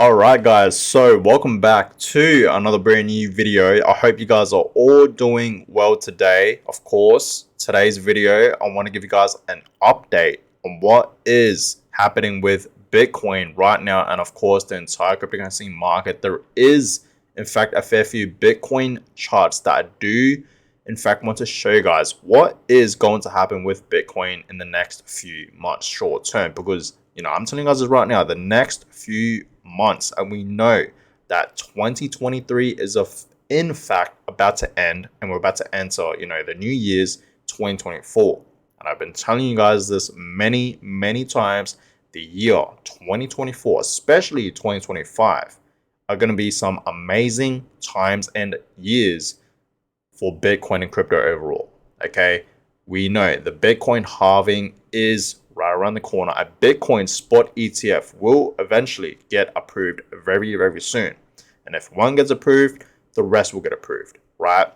Alright guys, so welcome back to another brand new video. I hope you guys are all doing well today. Of course, today's video, I want to give you guys an update on what is happening with Bitcoin right now and of course the entire cryptocurrency market. There is in fact a fair few Bitcoin charts that I do in fact want to show you guys what is going to happen with Bitcoin in the next few months short term, because I'm telling you guys this right now, the next few months, and we know that 2023 is in fact about to end, and we're about to enter the new year's 2024. And I've been telling you guys this many times. The year 2024, especially 2025, are going to be some amazing times and years for Bitcoin and crypto overall. Okay, we know the Bitcoin halving is right around the corner. A Bitcoin spot ETF will eventually get approved very soon. And if one gets approved, the rest will get approved, right?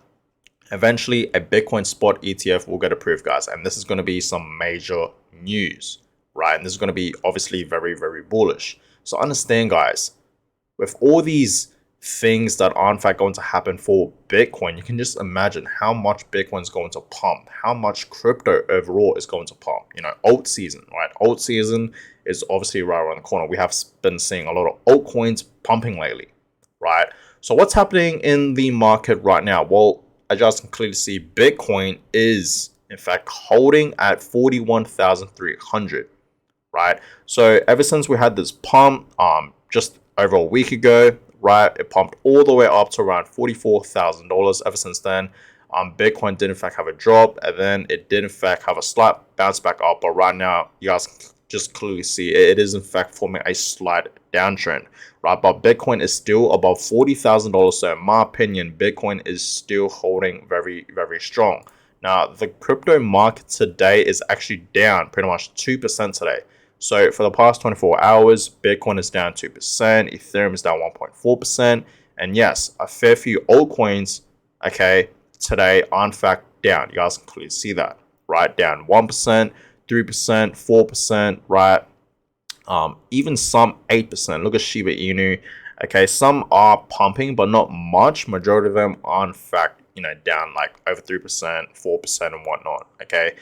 Eventually, a Bitcoin spot ETF will get approved, guys. And this is going to be some major news, right? And this is going to be obviously very bullish. So understand, guys, with all these things that are in fact going to happen for Bitcoin, you can just imagine how much Bitcoin is going to pump, how much crypto overall is going to pump. Alt season, right? Alt season is obviously right around the corner. We have been seeing a lot of altcoins pumping lately, right? So what's happening in the market right now? Well, I just can clearly see Bitcoin is in fact holding at 41,300, right? So ever since we had this pump just over a week ago, right, it pumped all the way up to around $44,000. Ever since then, Bitcoin did in fact have a drop, and then it did in fact have a slight bounce back up. But right now, you guys can just clearly see it is in fact forming a slight downtrend, right? But Bitcoin is still above $40,000. So in my opinion, Bitcoin is still holding very strong. Now, the crypto market today is actually down pretty much 2% today. So for the past 24 hours, Bitcoin is down 2%, Ethereum is down 1.4%, and yes, a fair few altcoins, okay, today are in fact down. You guys can clearly see that, right? Down 1%, 3%, 4%, right? Even some 8%. Look at Shiba Inu. Okay, some are pumping, but not much. Majority of them are in fact, down like over 3%, 4%, and whatnot. Okay.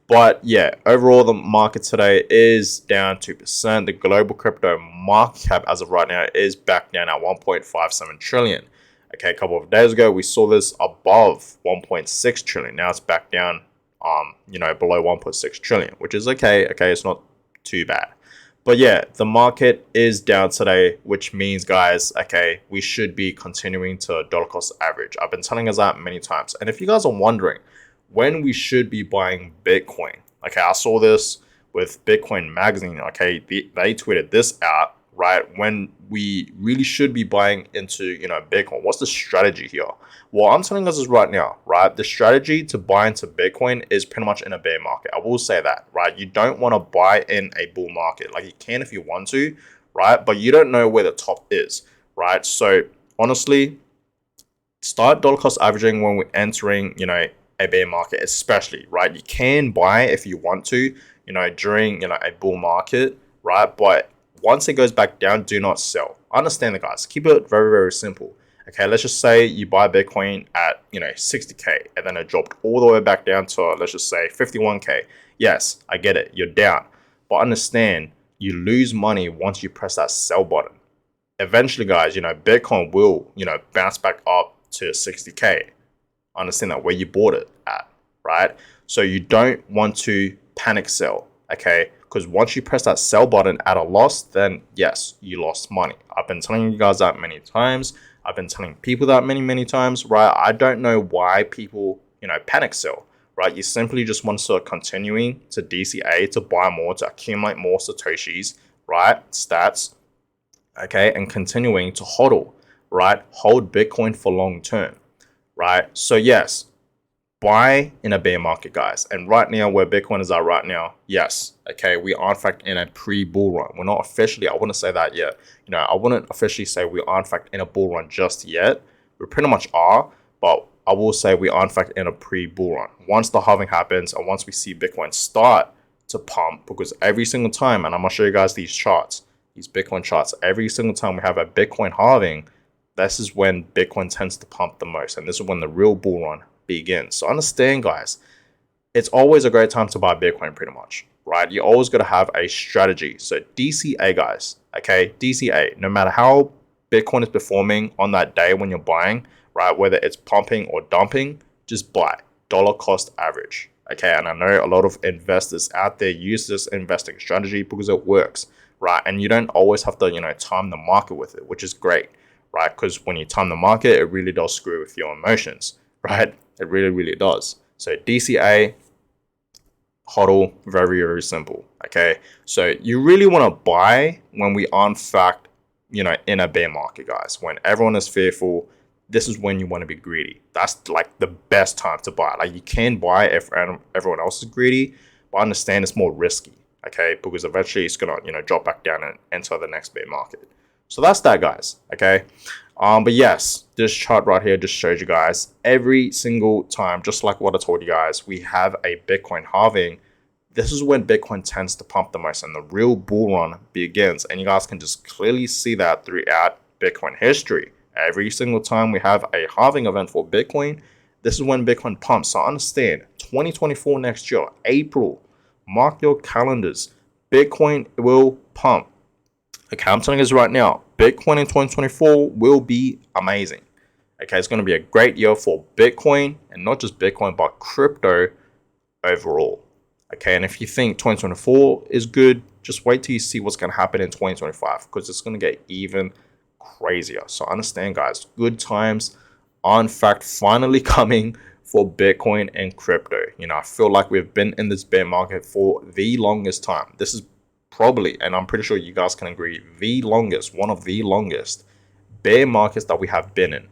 But yeah, overall, the market today is down 2%. The global crypto market cap as of right now is back down at 1.57 trillion. Okay, a couple of days ago, we saw this above 1.6 trillion. Now it's back down, below 1.6 trillion, which is okay. Okay, it's not too bad. But yeah, the market is down today, which means, guys, okay, we should be continuing to dollar cost average. I've been telling us that many times. And if you guys are wondering when we should be buying Bitcoin, okay, I saw this with Bitcoin Magazine. Okay, they tweeted this out, right, when we really should be buying into Bitcoin. What's the strategy here? Well, I'm telling us this right now, right? The strategy to buy into Bitcoin is pretty much in a bear market. I will say that, right? You don't want to buy in a bull market. Like, you can if you want to, right? But you don't know where the top is, right? So honestly, start dollar cost averaging when we're entering a bear market, especially, right? You can buy if you want to, during a bull market, right? But once it goes back down, do not sell. Understand that, guys. Keep it very simple. Okay, let's just say you buy Bitcoin at 60K, and then it dropped all the way back down to, let's just say, 51K. Yes, I get it, you're down, but understand, you lose money once you press that sell button. Eventually, guys, Bitcoin will bounce back up to 60K. Understand that, where you bought it at, right? So you don't want to panic sell, okay? Because once you press that sell button at a loss, then yes, you lost money. I've been telling you guys that many times. I've been telling people that many times, right? I don't know why people, panic sell, right? You simply just want to continuing to DCA, to buy more, to accumulate more Satoshis, right? Stats, okay? And continuing to hodl, right? Hold Bitcoin for long term, right? So yes, buy in a bear market, guys. And right now, where Bitcoin is at right now, yes, okay, we are in fact in a pre-bull run. We're not officially, I wouldn't say that yet. I wouldn't officially say we are in fact in a bull run just yet. We pretty much are, but I will say we are in fact in a pre-bull run. Once the halving happens and once we see Bitcoin start to pump, because every single time, and I'm gonna show you guys these charts, these Bitcoin charts, every single time we have a Bitcoin halving, this is when Bitcoin tends to pump the most, and this is when the real bull run begins. So understand, guys, it's always a great time to buy Bitcoin, pretty much, right? You always got to have a strategy. So DCA, guys, okay, DCA, no matter how Bitcoin is performing on that day when you're buying, right, whether it's pumping or dumping, just buy dollar cost average. Okay, and I know a lot of investors out there use this investing strategy because it works, right? And you don't always have to, time the market with it, which is great, right? Because when you time the market, it really does screw with your emotions, right? It really, really does. So DCA, HODL, very, very simple. Okay, so you really want to buy when we are in fact, in a bear market, guys. When everyone is fearful, this is when you want to be greedy. That's like the best time to buy. Like, you can buy if everyone else is greedy, but understand it's more risky. Okay, because eventually it's gonna drop back down and enter the next bear market. So that's that, guys. Okay. But yes, this chart right here just shows you guys every single time, just like what I told you guys, we have a Bitcoin halving. This is when Bitcoin tends to pump the most and the real bull run begins. And you guys can just clearly see that throughout Bitcoin history. Every single time we have a halving event for Bitcoin, this is when Bitcoin pumps. So understand, 2024 next year, April, mark your calendars, Bitcoin will pump. Okay, I'm telling you this right now, Bitcoin in 2024 will be amazing. Okay, it's going to be a great year for Bitcoin, and not just Bitcoin, but crypto overall. Okay, and if you think 2024 is good, just wait till you see what's going to happen in 2025, because it's going to get even crazier. So understand, guys, good times are in fact finally coming for Bitcoin and crypto. I feel like we've been in this bear market for the longest time. This is probably, and I'm pretty sure you guys can agree, one of the longest bear markets that we have been in,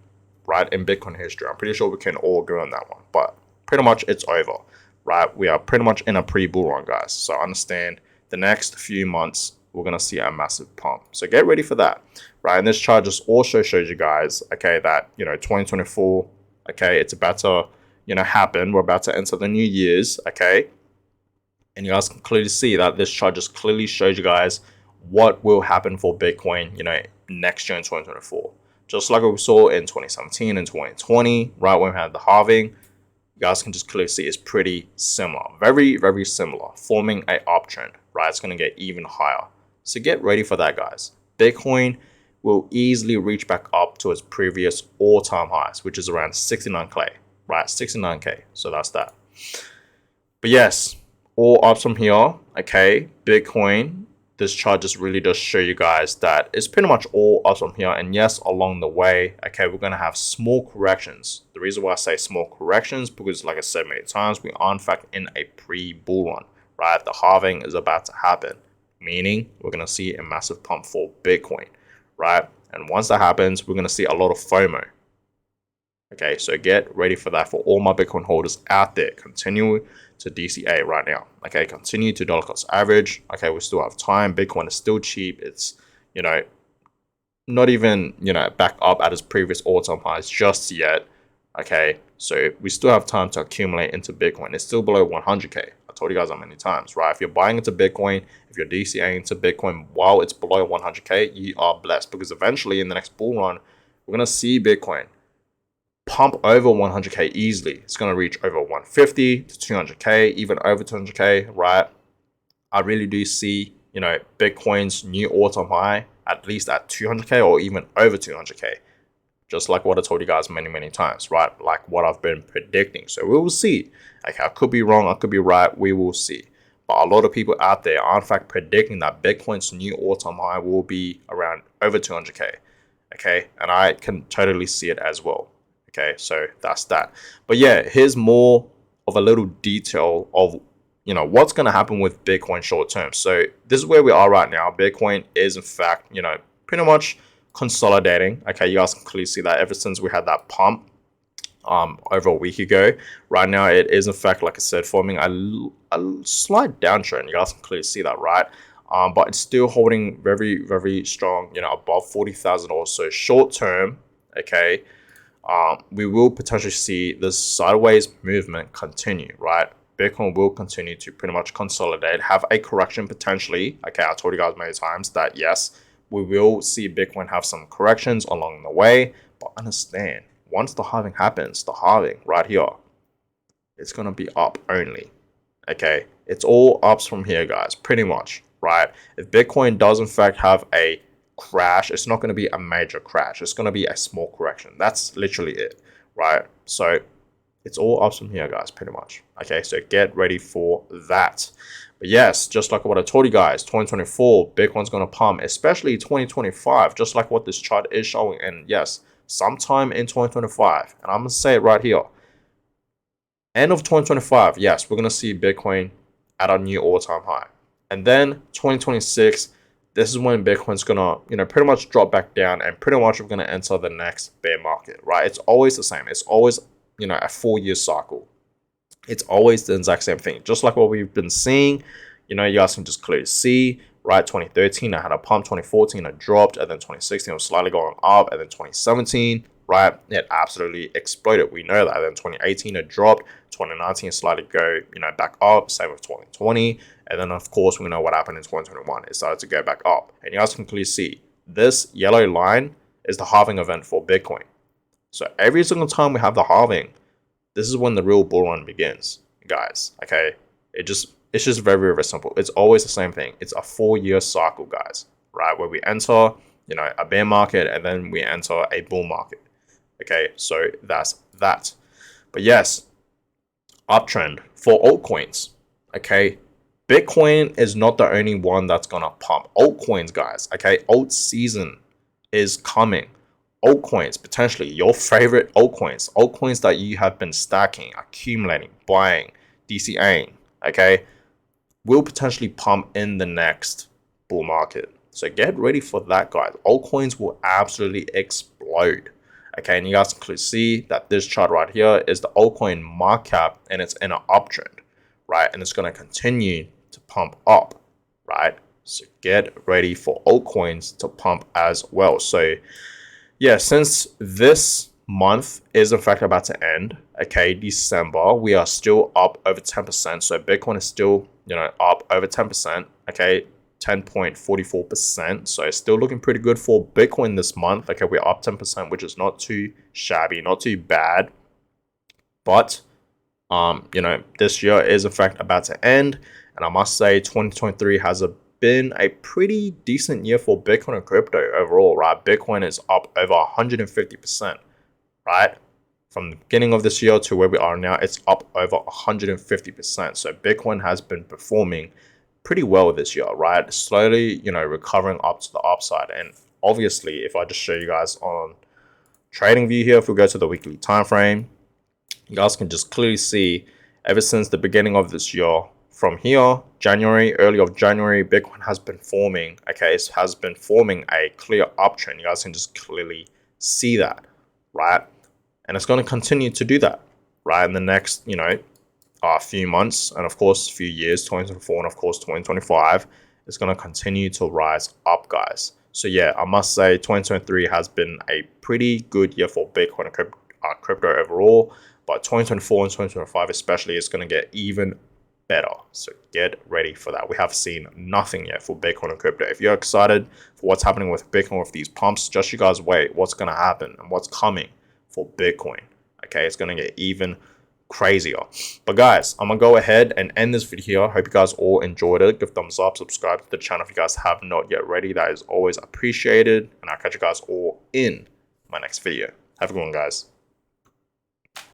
right, in Bitcoin history. I'm pretty sure we can all agree on that one, but pretty much it's over, right? We are pretty much in a pre-bull run, guys. So understand, the next few months, we're going to see a massive pump. So get ready for that, right? And this chart just also shows you guys, okay, that, 2024, okay, it's about to, happen. We're about to enter the new year's, okay? And you guys can clearly see that this chart just clearly shows you guys what will happen for Bitcoin, next year in 2024. Just like what we saw in 2017 and 2020, right, when we had the halving, you guys can just clearly see it's pretty similar. Very, very similar, forming a uptrend, right? It's going to get even higher. So get ready for that, guys. Bitcoin will easily reach back up to its previous all-time highs, which is around 69K, right? 69K. So that's that. But yes, all up from here, okay, Bitcoin, this chart just really does show you guys that it's pretty much all up from here. And yes, along the way, okay, we're going to have small corrections. The reason why I say small corrections, because like I said many times, we are in fact in a pre-bull run, right? The halving is about to happen, meaning we're going to see a massive pump for Bitcoin, right? And once that happens, we're going to see a lot of FOMO. Okay, so get ready for that for all my Bitcoin holders out there. Continue to DCA right now. Okay, continue to dollar cost average. Okay, we still have time. Bitcoin is still cheap. It's, not even, back up at its previous all-time highs just yet. Okay, so we still have time to accumulate into Bitcoin. It's still below 100K. I told you guys that many times, right? If you're buying into Bitcoin, if you're DCAing into Bitcoin while it's below 100K, you are blessed, because eventually in the next bull run, we're going to see Bitcoin pump over 100K easily. It's going to reach over 150 to 200K, even over 200K, right? I really do see, Bitcoin's new all-time high at least at 200K or even over 200K. Just like what I told you guys many, many times, right? Like what I've been predicting. So we will see. Okay, I could be wrong, I could be right. We will see. But a lot of people out there are in fact predicting that Bitcoin's new all-time high will be around over 200K. Okay, and I can totally see it as well. Okay, so that's that. But yeah, here's more of a little detail of, what's going to happen with Bitcoin short term. So this is where we are right now. Bitcoin is in fact, pretty much consolidating. Okay, you guys can clearly see that ever since we had that pump over a week ago. Right now, it is in fact, like I said, forming a slight downtrend. You guys can clearly see that, right? But it's still holding very, very strong, above $40,000. So short term, okay, we will potentially see this sideways movement continue, right? Bitcoin will continue to pretty much consolidate, have a correction potentially. Okay, I told you guys many times that yes, we will see Bitcoin have some corrections along the way, but understand, once the halving happens, the halving right here, it's going to be up only. Okay, it's all ups from here, guys, pretty much, right? If Bitcoin does in fact have a crash, it's not going to be a major crash. It's going to be a small correction. That's literally it, right? So it's all ups from here, guys, pretty much. Okay, so get ready for that. But yes, just like what I told you guys, 2024, Bitcoin's going to pump, especially 2025, just like what this chart is showing. And yes, sometime in 2025, and I'm going to say it right here, end of 2025, yes, we're going to see Bitcoin at a new all-time high. And then 2026, this is when Bitcoin's going to, pretty much drop back down, and pretty much we're going to enter the next bear market, right? It's always the same. It's always, a 4-year cycle. It's always the exact same thing. Just like what we've been seeing, you guys can just clearly see, right? 2013, I had a pump. 2014, I dropped. And then 2016, it was slightly going up. And then 2017, right, it absolutely exploded. We know that. And then 2018, it dropped. 2019, slightly go, back up. Same with 2020. And then, of course, we know what happened in 2021. It started to go back up. And you guys can clearly see this yellow line is the halving event for Bitcoin. So every single time we have the halving, this is when the real bull run begins, guys. Okay, it's just very, very simple. It's always the same thing. It's a 4-year cycle, guys, right? Where we enter, a bear market, and then we enter a bull market. Okay, so that's that. But yes, uptrend for altcoins. Okay, Bitcoin is not the only one that's gonna pump. Altcoins, guys. Okay, alt season is coming. Altcoins, potentially your favorite altcoins that you have been stacking, accumulating, buying, DCAing, okay, will potentially pump in the next bull market. So get ready for that, guys. Altcoins will absolutely explode. Okay, and you guys can clearly see that this chart right here is the altcoin market cap, and it's in an uptrend, right? And it's going to continue to pump up, right? So get ready for altcoins to pump as well. So yeah, since this month is in fact about to end, okay, December, we are still up over 10%. So Bitcoin is still, up over 10%, okay, 10.44%. So it's still looking pretty good for Bitcoin this month. Okay, we're up 10%, which is not too shabby, not too bad. But, this year is in fact about to end. And I must say 2023 has been a pretty decent year for Bitcoin and crypto overall, right? Bitcoin is up over 150%, right? From the beginning of this year to where we are now, it's up over 150%. So Bitcoin has been performing pretty well this year, right? Slowly, recovering up to the upside. And obviously, if I just show you guys on TradingView here, if we go to the weekly time frame, you guys can just clearly see ever since the beginning of this year, from here, early of January, Bitcoin has been forming, okay, it has been forming a clear uptrend. You guys can just clearly see that, right? And it's going to continue to do that, right, in the next, few months, and of course, a few years, 2024, and of course, 2025, it's going to continue to rise up, guys. So yeah, I must say 2023 has been a pretty good year for Bitcoin and crypto overall, but 2024 and 2025 especially is going to get even better. So get ready for that. We have seen nothing yet for Bitcoin and crypto. If you're excited for what's happening with Bitcoin with these pumps, just you guys wait what's going to happen and what's coming for Bitcoin. Okay, it's going to get even crazier. But guys, I'm going to go ahead and end this video here. I hope you guys all enjoyed it. Give thumbs up, subscribe to the channel if you guys have not yet ready. That is always appreciated. And I'll catch you guys all in my next video. Have a good one, guys.